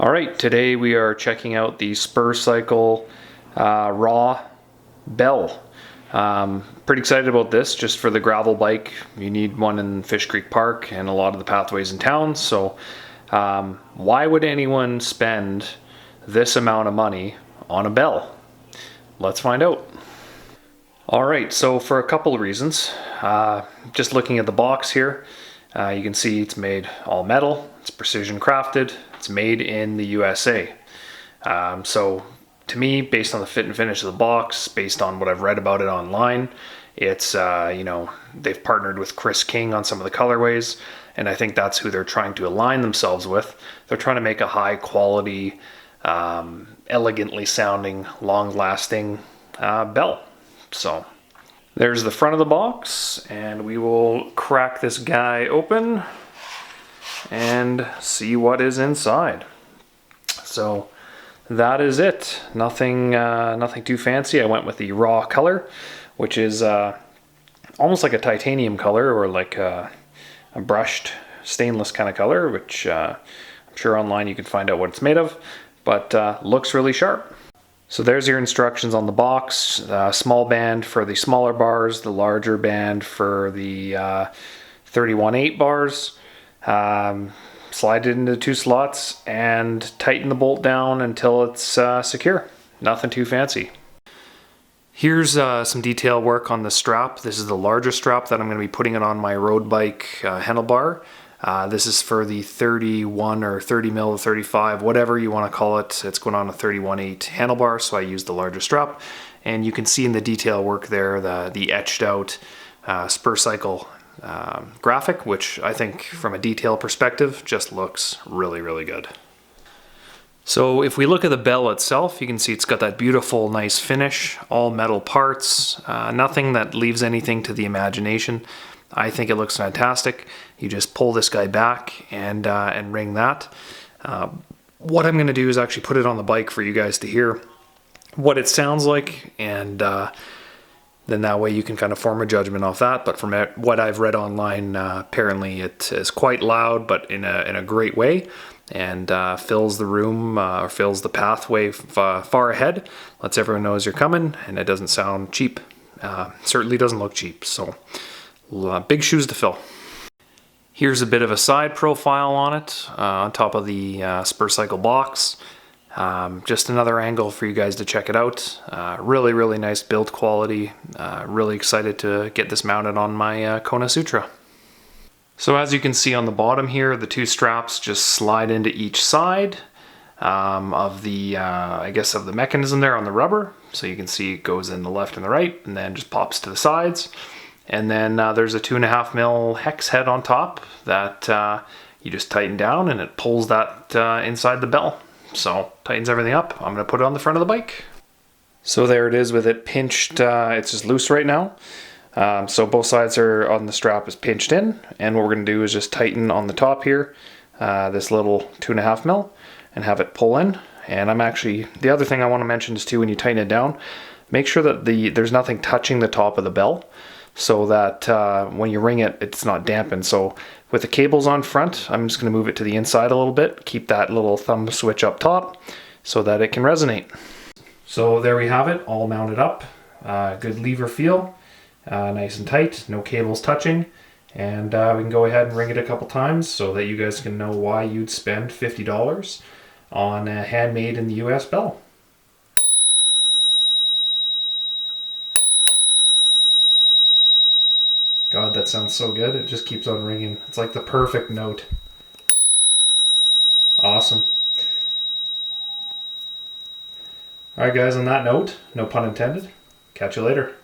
All right, today we are checking out the Spurcycle raw Bell. Pretty excited about this, just for the gravel bike. You need one in Fish Creek Park and a lot of the pathways in town. So why would anyone spend this amount of money on a Bell? Let's find out. All right, so for a couple of reasons. Just looking at the box here, you can see it's made all metal, it's precision crafted, it's made in the USA. So to me, based on the fit and finish of the box, based on what I've read about it online, it's, they've partnered with Chris King on some of the colorways, and I think that's who they're trying to align themselves with. They're trying to make a high quality, elegantly sounding, long lasting bell. So there's the front of the box, and we will crack this guy open and see what is inside. So that is it. Nothing too fancy. I went with the raw color, which is almost like a titanium color, or like a brushed stainless kind of color, which I'm sure online you can find out what it's made of, but looks really sharp. So there's your instructions on the box. Small band for the smaller bars, the larger band for the 31/8 bars. Slide it into 2 slots and tighten the bolt down until it's secure. Nothing too fancy. Here's some detail work on the strap. This is the larger strap that I'm going to be putting it on my road bike handlebar. This is for the 31 or 30 mil, 35, whatever you want to call it. It's going on a 31/8 handlebar, so I used the larger strap. And you can see in the detail work there the etched out Spurcycle graphic, which I think from a detail perspective just looks really, really good. So if we look at the bell itself, you can see it's got that beautiful, nice finish, all metal parts, nothing that leaves anything to the imagination. I think it looks fantastic. You just pull this guy back and ring that. What I'm going to do is actually put it on the bike for you guys to hear what it sounds like, and then that way you can kind of form a judgment off that. But from what I've read online, apparently it is quite loud, but in a great way, and fills the room or fills the pathway far ahead, lets everyone know as you're coming, and it doesn't sound cheap. Certainly doesn't look cheap. So big shoes to fill. Here's a bit of a side profile on it, on top of the Spurcycle box. Just another angle for you guys to check it out. Really, really nice build quality. Really excited to get this mounted on my Kona Sutra. So as you can see on the bottom here, the 2 straps just slide into each side of the, of the mechanism there on the rubber. So you can see it goes in the left and the right, and then just pops to the sides. And then there's a 2.5 mil hex head on top that you just tighten down, and it pulls that inside the bell. So tightens everything up. I'm going to put it on the front of the bike. So there it is with it pinched. It's just loose right now. So both sides are on the strap is pinched in, and what we're going to do is just tighten on the top here, this little 2.5 mil, and have it pull in. And the other thing I want to mention is too, when you tighten it down, make sure that there's nothing touching the top of the bell, so that when you ring it, it's not dampened. So with the cables on front, I'm just going to move it to the inside a little bit, keep that little thumb switch up top so that it can resonate. So there we have it, all mounted up. Good lever feel, nice and tight, no cables touching. And we can go ahead and ring it a couple times so that you guys can know why you'd spend $50 on a handmade in the US bell. God, that sounds so good. It just keeps on ringing. It's like the perfect note. Awesome. All right, guys, on that note, no pun intended, catch you later.